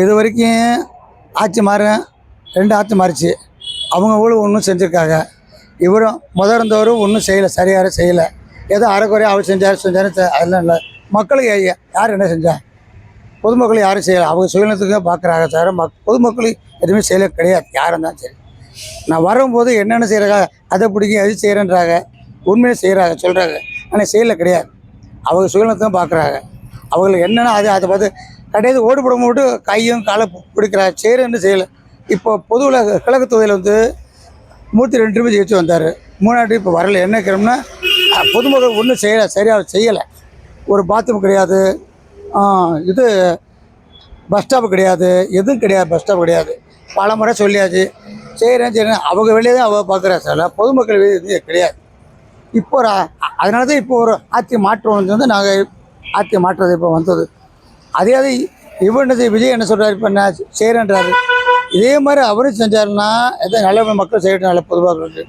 இது வரைக்கும் ஆட்சி மாறும் 2 ஆட்சி மாறிச்சு. அவங்களும் ஒன்றும் செஞ்சுருக்காங்க. இவரும் இருந்தவரும் ஒன்றும் செய்யலை, சரியாக செய்யலை. ஏதோ அரைக்குறையாக அவர் செஞ்சாரு அதெல்லாம் இல்லை. மக்களுக்கு யார் என்ன செஞ்சா? பொதுமக்கள் யாரும் செய்யலை. அவங்க சுயநலத்துக்கு பார்க்குறாங்க தவிர பொதுமக்கள் எதுவுமே செய்யலை கிடையாது. யாரும் இருந்தாலும் சரி. நான் வரும்போது என்னென்ன செய்கிறாங்க, அதை பிடிக்கும் எது செய்கிறேன்றாங்க, உண்மையை செய்கிறாங்க சொல்கிறாங்க. ஆனால் செய்யலை கிடையாது. அவங்க சுயநலத்தான் பார்க்குறாங்க. அவங்களுக்கு என்னென்னா அதை பார்த்து கடையாது ஓடு போட போட்டு கையும் காலை பிடிக்கிறாங்க. செய்கிறேன்னு செய்யலை. இப்போ பொதுவில் கிழக்கு தொகுதியில் மூர்த்தி 2 ரூபாய் ஜெயிச்சு வந்தார். 3ஆண்டு இப்போ வரலை. என்ன கேட்டோம்னா பொதுமக்கள் ஒன்றும் செய்யலை, சரியாக செய்யலை. ஒரு பாத்ரூம் கிடையாது, இது பஸ் ஸ்டாப்பு கிடையாது, எதுவும் கிடையாது. பஸ் ஸ்டாப் கிடையாது. பல முறை சொல்லியாச்சு. செய்கிறேன் அவங்க வெளியே தான் அவங்க பார்க்குறா சார். பொதுமக்கள் வெளியே கிடையாது. இப்போ அதனால தான் இப்போ ஒரு ஆட்சி மாற்றம் வந்து நாங்கள் ஆட்சி மாற்றுறது இப்போ வந்தது. அதே இவர் விஜய் என்ன சொல்கிறார், இப்போ என்ன செய்கிறேன்றாரு. இதே மாதிரி அவரும் செஞ்சாருன்னா எதாவது நல்ல மக்கள் செய்யட்டும். நல்ல பொதுவாக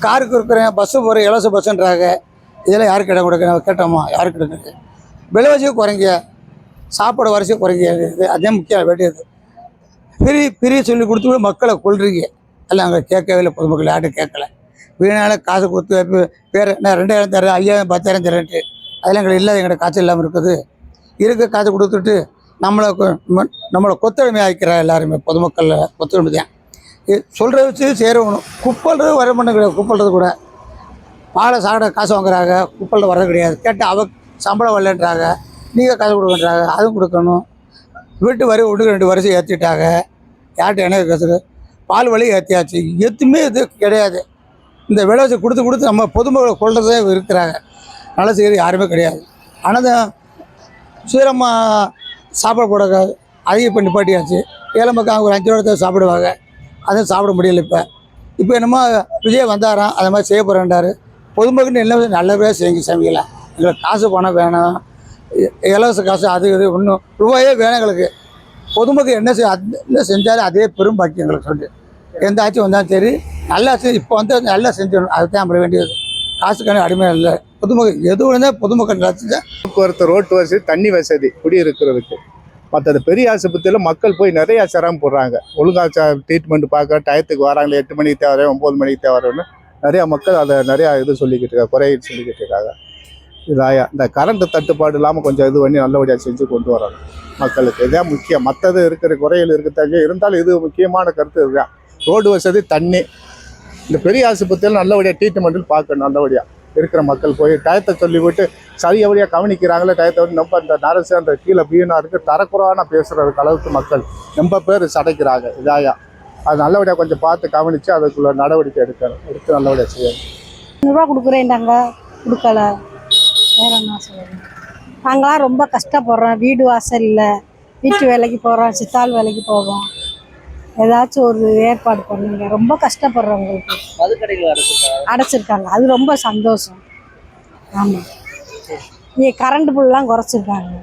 காருக்கு இருக்கிறேன், பஸ்ஸு போகிற இலவச பஸ்ஸுன்றாங்க. இதெல்லாம் யாருக்கு இடம் கொடுக்க நம்ம கேட்டோமா? யாருக்கு எடுக்கிறது? விலைவாசியும் குறைங்க, சாப்பாடு வரிசையும் குறைங்க. அதே முக்கியம் வேண்டியது. பிரி சொல்லி கொடுத்து மக்களை கொள்றீங்க. எல்லாம் அங்கே கேட்கவே இல்லை. பொதுமக்கள் யார்ட்டும் கேட்கல. வீணால காசு கொடுத்து பேர் என்ன 2000 தரேன், 5000, 10,000 தரேன்ட்டு அதெல்லாம் எங்களுக்கு இல்லாத எங்கள்கிட்ட காசு இல்லாமல் இருக்குது. இருக்க காசு கொடுத்துட்டு நம்மளை கொத்தடிமை ஆகிக்கிறா எல்லாருமே. பொதுமக்கள் கொத்தடிமை தான் சொல்கிறத வச்சு சேரணும். குப்பல்றது வர பண்ண கிடையாது. குப்பல்றது கூட பாலை சாப்பிட காசு வாங்குறாங்க, குப்பல்றது வர்றது கிடையாது. கேட்டால் சம்பளம் வரலன்றாங்க, நீங்கள் காசு கொடுக்கன்றாங்க. அதுவும் கொடுக்கணும். வீட்டு வரி 1-2 வருஷம் ஏற்றிட்டாங்க. யார்கிட்ட என்ன கேட்குறது? பால் வலி ஏற்றியாச்சு. எதுவுமே இது கிடையாது. இந்த விலைவாசி கொடுத்து நம்ம பொதுமக்களை கொள்றதே இருக்கிறாங்க. நல்லா செய்கிறது யாருமே கிடையாது. ஆனால் சீரமாக சாப்பாடு போட அதிகம் இப்போ நிப்பாட்டியாச்சு. ஏழை மக்கள் ஒரு 5 ரூபா சாப்பிடுவாங்க. அதுவும் சாப்பிட முடியல. இப்போ என்னமோ விஜய் வந்தாராம், அதை மாதிரி செய்ய போகிறேன்றாரு. பொதுமக்கள் என்ன நல்லபடியாக செய்யுங்க சாமிக்கலாம். எங்களுக்கு காசு பணம் வேணாம், இலவச காசு அது இது ஒன்றும் ரூபாயே வேணும் எங்களுக்கு. பொதுமக்கள் என்ன செஞ்சாலும் அதே பெரும் பாக்கி எங்களுக்கு சொல்லி எந்த ஆட்சி வந்தாலும் சரி நல்லா இப்போ நல்லா செஞ்சிடணும். அதுதான் நம்ப வேண்டியது. காசுக்கான அடிமையாக இல்லை. பொதுமக்கள் எது வேணால் பொதுமக்கள் நடத்துச்சா. போக்குவரத்து, ரோட்டு வசதி, தண்ணி வசதி, குடியிருக்கிறதுக்கு. மற்றது பெரிய ஆஸ்பத்திரியில் மக்கள் போய் நிறையா சிரமம் போடுறாங்க. ஒழுங்காக ட்ரீட்மெண்ட் பார்க்க டயத்துக்கு வராங்க. 8 மணிக்கு தேவை, 9 மணிக்கு தேவைன்னு நிறையா மக்கள் அதை நிறையா சொல்லிக்கிட்டு இருக்காங்க, குறைகள் சொல்லிக்கிட்டு இருக்காங்க. இதாயா இந்த கரண்ட் தட்டுப்பாடு இல்லாமல் கொஞ்சம் இது பண்ணி நல்லபடியாக செஞ்சு கொண்டு வரணும் மக்களுக்கு. இதான் முக்கியம். மற்றது இருக்கிற குறைகள் இருக்கிறதாங்க இருந்தாலும் இது முக்கியமான கருத்து இதுதான். ரோடு வசதி, தண்ணி, இந்த பெரிய ஆஸ்பத்திரியில் நல்லபடியாக ட்ரீட்மெண்ட்டில் பார்க்கணும். நல்லபடியாக இருக்கிற மக்கள் போய் டயத்தை சொல்லிவிட்டு சரியாபடியாக கவனிக்கிறாங்களே. டயத்தை வந்து ரொம்ப அந்த நரசு அந்த கீழே பியூனாருக்கு தரக்குறைவான பேசுகிறதுக்கு அளவுக்கு மக்கள் ரொம்ப பேர் சடைக்கிறாங்க. இதாயா அது நல்லபடியாக கொஞ்சம் பார்த்து கவனித்து அதுக்குள்ள நடவடிக்கை எடுத்து நல்லபடியாக செய்யணும். 100 ரூபா கொடுக்குறேன்டாங்க, கொடுக்கல. வேற என்ன சொல்லுங்கள்? நாங்களாம் ரொம்ப கஷ்டப்படுறோம். வீடு வாசல் இல்லை, வீட்டு வேலைக்கு போகிறோம், சித்தாள் வேலைக்கு போவோம். ஏதாச்சும் ஒரு ஏற்பாடு பண்ணுங்க. ரொம்ப கஷ்டப்படுறவங்களுக்கு அடைச்சிருக்காங்க. அது ரொம்ப சந்தோஷம். ஆமாம், இங்கே கரண்ட் பில்லாம் குறைச்சிருக்காங்க.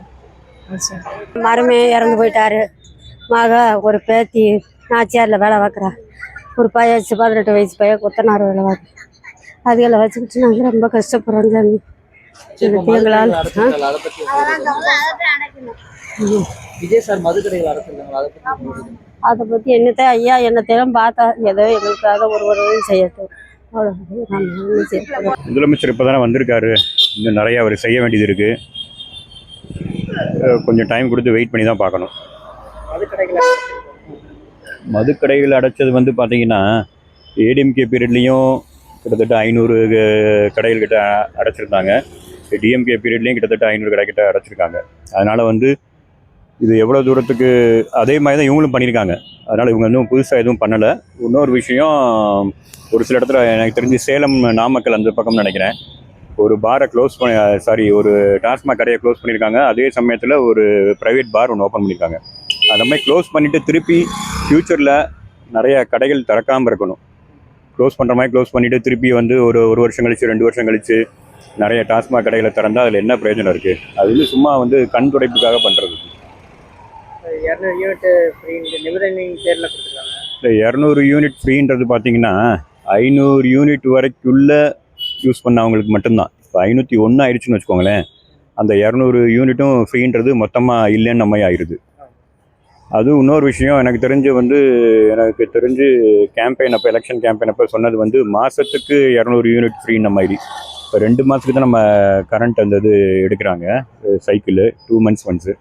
மருமே இறந்து போயிட்டாரு. மக ஒரு பேத்தி நாச்சியாரில் வேலை பார்க்குறா. ஒரு பையன் 18 வயசு பையன் கொத்தனார் வேலை பார்க்குறேன். அதுகளை வச்சுக்கிட்டு நாங்கள் ரொம்ப கஷ்டப்படுறோம் சாமி. எங்களால் அதை பற்றி என்னத்தையும் ஐயா என்னத்தையும் பார்த்தா ஏதோ எங்களுக்காக ஒரு செய்யட்டும். முதலமைச்சர் இப்போ தானே வந்திருக்காரு. இன்னும் நிறையா அவர் செய்ய வேண்டியது இருக்குது. கொஞ்சம் டைம் கொடுத்து வெயிட் பண்ணி தான் பார்க்கணும். மதுக்கடைகள் அடைச்சது பார்த்தீங்கன்னா ஏடிஎம்கே பீரியட்லேயும் கிட்டத்தட்ட 500 கடைகள் கிட்ட அடைச்சிருந்தாங்க. டிஎம்கே பீரியட்லேயும் கிட்டத்தட்ட 500 கடை கிட்ட அடைச்சிருக்காங்க. அதனால் இது எவ்வளோ தூரத்துக்கு அதே மாதிரி தான் இவங்களும் பண்ணியிருக்காங்க. அதனால் இவங்க இன்னும் புதுசாக எதுவும் பண்ணலை. இன்னொரு விஷயம், ஒரு சில இடத்துல எனக்கு தெரிஞ்சு சேலம், நாமக்கல் அந்த பக்கம்னு நினைக்கிறேன், ஒரு பாரை ஒரு டாஸ்மாக் கடையை க்ளோஸ் பண்ணியிருக்காங்க. அதே சமயத்தில் ஒரு ப்ரைவேட் பார் ஒன்று ஓப்பன் பண்ணியிருக்காங்க. அந்த மாதிரி க்ளோஸ் பண்ணிவிட்டு திருப்பி ஃப்யூச்சரில் நிறைய கடைகள் திறக்காமல் இருக்கணும். க்ளோஸ் பண்ணுற மாதிரி க்ளோஸ் பண்ணிவிட்டு திருப்பி ஒரு வருஷம் கழிச்சு 2 வருஷம் கழிச்சு நிறைய டாஸ்மாக் கடைகளை திறந்தால் அதில் என்ன பிரயோஜனம் இருக்குது? அது சும்மா கண் துடைப்புக்காக பண்ணுறது. 200 யூனிட் ஃப்ரீ நிபந்தனை பேரில் கொடுத்துருக்காங்க. இல்லை, 200 யூனிட் ஃப்ரீன்றது பார்த்தீங்கன்னா 500 யூனிட் வரைக்குள்ள யூஸ் பண்ணவங்களுக்கு மட்டும்தான். இப்போ 501 ஆயிடுச்சுன்னு வச்சுக்கோங்களேன். அந்த 200 யூனிட்டும் ஃப்ரீன்றது மொத்தமாக இல்லைன்னு நம்ம ஆயிடுது. அது இன்னொரு விஷயம் எனக்கு தெரிஞ்சு கேம்பெயின் அப்போ எலெக்ஷன் கேம்பெயின் அப்போ சொன்னது வந்து மாதத்துக்கு 200 யூனிட் ஃப்ரீன்ன மாதிரி. இப்போ 2 மாதத்துக்கு தான் நம்ம கரண்ட் அந்த இது எடுக்கிறாங்க சைக்கிள் 2 months ஒன்ஸு.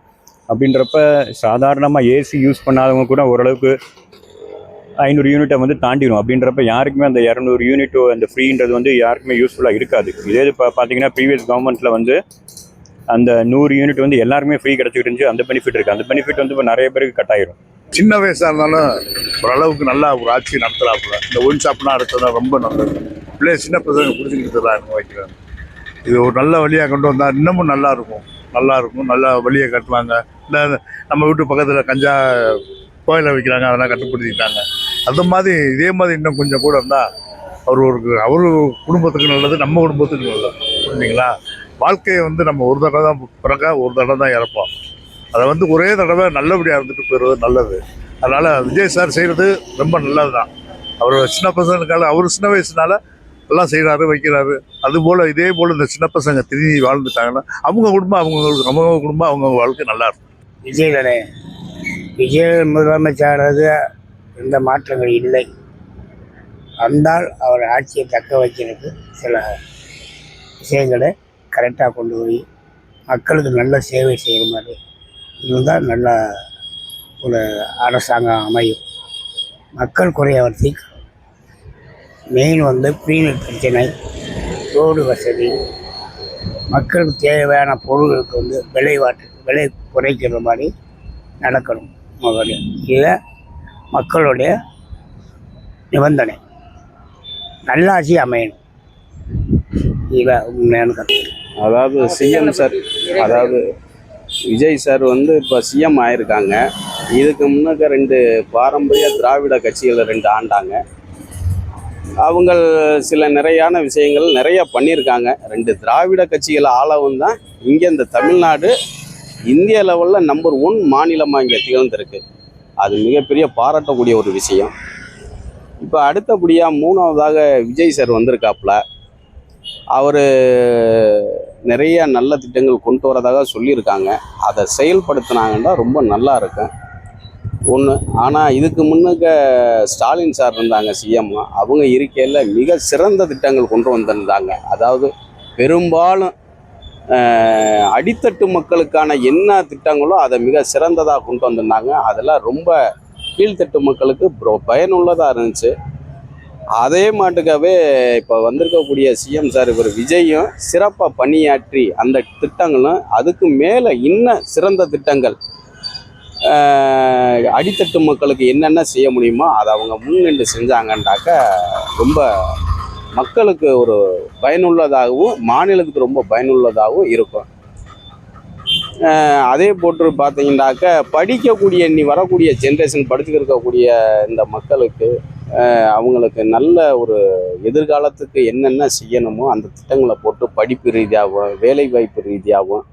அப்படின்றப்ப சாதாரணமாக ஏசி யூஸ் பண்ணாதவங்க கூட ஓரளவுக்கு 500 யூனிட்டை வந்து தாண்டிடும். அப்படின்றப்ப யாருக்குமே அந்த 200 யூனிட் அந்த ஃப்ரீன்றது வந்து யாருக்குமே யூஸ்ஃபுல்லாக இருக்காது. இதே இப்போ பார்த்தீங்கன்னா ப்ரீவியஸ் கவர்மெண்ட்டில் வந்து அந்த 100 யூனிட் வந்து எல்லாருமே ஃப்ரீ கிடச்சிட்டு இருந்துச்சு. அந்த பெனிஃபிட் இருக்குது. அந்த பெனிஃபிட் வந்து இப்போ நிறைய பேருக்கு கட் ஆயிரும். சின்ன வயசாக இருந்தாலும் ஓரளவுக்கு நல்லா ஒரு ஆட்சி நடத்துகிறாப்புல. இந்த ஒயின் ஷாப்லாம் அடுத்தது ரொம்ப நல்லது. பிள்ளைய சின்ன பசங்க பிடிச்சிக்கிட்டு தான் வைக்கிறாங்க. இது ஒரு நல்ல வழியாக கொண்டு வந்தால் இன்னமும் நல்லாயிருக்கும். நல்லா வழியை கட்டுவாங்க. இந்த நம்ம வீட்டு பக்கத்தில் கஞ்சா கோயிலை வைக்கிறாங்க, அதெல்லாம் கட்டுப்படுத்திக்கிட்டாங்க. அந்த மாதிரி இதே மாதிரி இன்னும் கொஞ்சம் கூட இருந்தால் அவரு குடும்பத்துக்கு நல்லது, நம்ம குடும்பத்துக்கு நல்லது. புரிஞ்சுங்களா? வாழ்க்கையை வந்து நம்ம ஒரு தடவை தான் பிறக்க, ஒரு தடவை தான் இறப்போம். அதை வந்து ஒரே தடவை நல்லபடியாக இருந்துட்டு போயிடுறது நல்லது. அதனால் விஜய் சார் செய்கிறது ரொம்ப நல்லது தான். அவர் சின்ன பசங்களுக்கால அவர் சின்ன வயசுனால எல்லாம் செய்கிறாரு, வைக்கிறாரு. அதுபோல் இதே போல் இந்த சின்ன பசங்க திரும்பி வாழ்ந்துட்டாங்கன்னா அவங்க குடும்பம் அவங்க வாழ்க்கை நல்லா இருக்கும். விஜய் முதலமைச்சரானது எந்த மாற்றங்கள் இல்லை. வந்தால் அவர் ஆட்சியை தக்க வைக்கிறதுக்கு சில விஷயங்களை கரெக்டாக கொண்டு போய் மக்களுக்கு நல்ல சேவை செய்கிற மாதிரி இருந்தால் நல்ல ஒரு அரசாங்கம் அமையும். மக்கள் குறைய அவர் தீர்க்கும். மெயின் வந்து ப்ரீநெட் பிரச்சனை, ரோடு வசதி, மக்களுக்கு தேவையான பொருட்களுக்கு வந்து விலை குறைக்கிற மாதிரி நடக்கணும். முதல்ல இல்லை மக்களுடைய நிபந்தனை நல்லாட்சி அமையணும். இதான் உண்மையான கருத்து. அதாவது சிஎம் சார், அதாவது விஜய் சார் வந்து இப்போ சிஎம் ஆயிருக்காங்க. இதுக்கு முன்னாக்க 2 பாரம்பரிய திராவிட கட்சிகளை 2 ஆண்டாங்க. அவங்க சில நிறையான விஷயங்கள் நிறைய பண்ணியிருக்காங்க. 2 திராவிட கட்சிகள் ஆளவும் தான் இங்கே இந்த தமிழ்நாடு இந்திய லெவலில் நம்பர் 1 மாநிலமாக இங்கே திகழ்ந்திருக்கு. அது மிகப்பெரிய பாராட்டக்கூடிய ஒரு விஷயம். இப்போ அடுத்தபடியாக 3வதாக விஜய் சார் வந்திருக்காப்புல. அவர் நிறைய நல்ல திட்டங்கள் கொண்டு வரதாக சொல்லியிருக்காங்க. அதை செயல்படுத்தினாங்கன்னா ரொம்ப நல்லா இருக்கும் ஒன்று. ஆனால் இதுக்கு முன்னுக்க ஸ்டாலின் சார் இருந்தாங்க சிஎம். அவங்க இருக்கையில் மிக சிறந்த திட்டங்கள் கொண்டு வந்திருந்தாங்க. அதாவது பெரும்பாலும் அடித்தட்டு மக்களுக்கான என்ன திட்டங்களோ அதை மிக சிறந்ததாக கொண்டு வந்திருந்தாங்க. அதெல்லாம் ரொம்ப கீழ்த்தட்டு மக்களுக்கு பயனுள்ளதாக இருந்துச்சு. அதே மாட்டுக்காகவே இப்போ வந்திருக்கக்கூடிய சிஎம் சார் இவர் விஜயும் சிறப்பாக பணியாற்றி அந்த திட்டங்களும் அதுக்கு மேலே இன்னும் சிறந்த திட்டங்கள் அடித்தட்டு மக்களுக்கு என்னென்ன செய்ய முடியுமோ அதை அவங்க முன்னின்று செஞ்சாங்கன்னாக்க ரொம்ப மக்களுக்கு ஒரு பயனுள்ளதாகவும் மாநிலத்துக்கு ரொம்ப பயனுள்ளதாகவும் இருக்கும். அதே போன்று பார்த்தீங்கன்னாக்க படிக்கக்கூடிய வரக்கூடிய ஜென்ரேஷன் படிச்சுட்டு இருக்கக்கூடிய இந்த மக்களுக்கு அவங்களுக்கு நல்ல ஒரு எதிர்காலத்துக்கு என்னென்ன செய்யணுமோ அந்த திட்டங்களை போட்டு படிப்பு ரீதியாகவும் வேலை வாய்ப்பு ரீதியாகவும்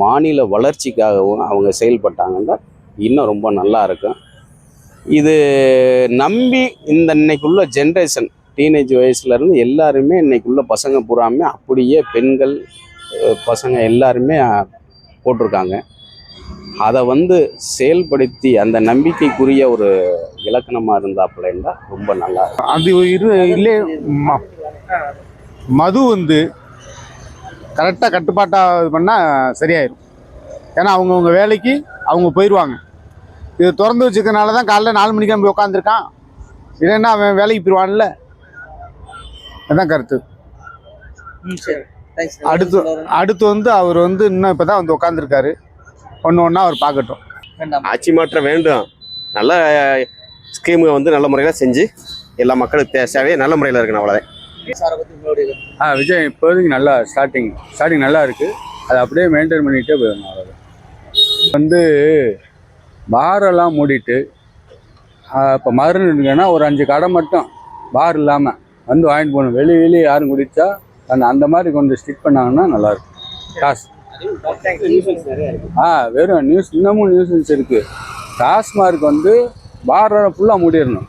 மாநில வளர்ச்சிக்காகவும் அவங்க செயல்பட்டாங்கன்னா இன்னும் ரொம்ப நல்லா இருக்கும். இது நம்பி இன்னைக்குள்ள ஜென்ரேஷன் டீனேஜ் வயசுலேருந்து எல்லாருமே இன்னைக்குள்ள பசங்க பூராமே அப்படியே பெண்கள் பசங்க எல்லாருமே போட்டிருக்காங்க. அதை வந்து செயல்படுத்தி அந்த நம்பிக்கைக்குரிய ஒரு இலக்கணமாக இருந்தாப்புலன்னா ரொம்ப நல்லா இருக்கும். அது இல்லை மது வந்து கரெக்டாக கட்டுப்பாட்டாக இது பண்ணால் சரியாயிடும். ஏன்னா அவங்கவுங்க வேலைக்கு அவங்க போயிடுவாங்க. இது திறந்து வச்சுக்கிறதுனால தான் காலைல 4 மணிக்கு போய் உட்காந்துருக்கான். இல்லைன்னா அவன் வேலைக்கு போயிடுவான்ல. அதுதான் கருத்து. அடுத்து வந்து அவர் வந்து இன்னும் இப்போ தான் வந்து உட்காந்துருக்காரு. ஒன்று அவர் பார்க்கட்டும். ஆட்சி மாற்றம் வேண்டும். நல்ல ஸ்கீமு வந்து நல்ல முறையில் செஞ்சு எல்லா மக்களுக்கு சேவையை நல்ல முறையில் இருக்கணும். அவ்வளோதான். விஜய் இப்போதைக்கு நல்லா ஸ்டார்டிங் நல்லா இருக்குது. அதை அப்படியே மெயின்டைன் பண்ணிகிட்டே போயிடணும். அவ்வளோதான். வந்து பாரெல்லாம் மூடிட்டு இப்போ மருந்து இருக்குன்னா ஒரு 5 கடை மட்டும் பார் இல்லாமல் வந்து வாங்கிட்டு போகணும். வெளியே யாரும் குடித்தா அந்த மாதிரி கொஞ்சம் ஸ்டிக் பண்ணாங்கன்னா நல்லாயிருக்கும். காசு வெறும் இன்னமும் நியூசன்ஸ் இருக்குது. டாஸ்மார்க் வந்து பார் ஃபுல்லாக மூடிடணும்.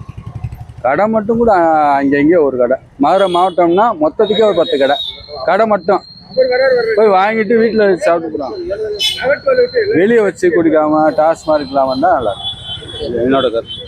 கடை மட்டும் கூட அங்கே ஒரு கடை. மதுரை மாவட்டம்னா மொத்தத்துக்கே ஒரு 10 கடை மட்டும் போய் வாங்கிட்டு வீட்டில் சாப்பிட்டு போகிறாங்க. வெளியே வச்சு குடிக்காமல் டாஸ்மார்க் இல்லாமல் தான் நல்லாயிருக்கும். என்னோட கருத்து.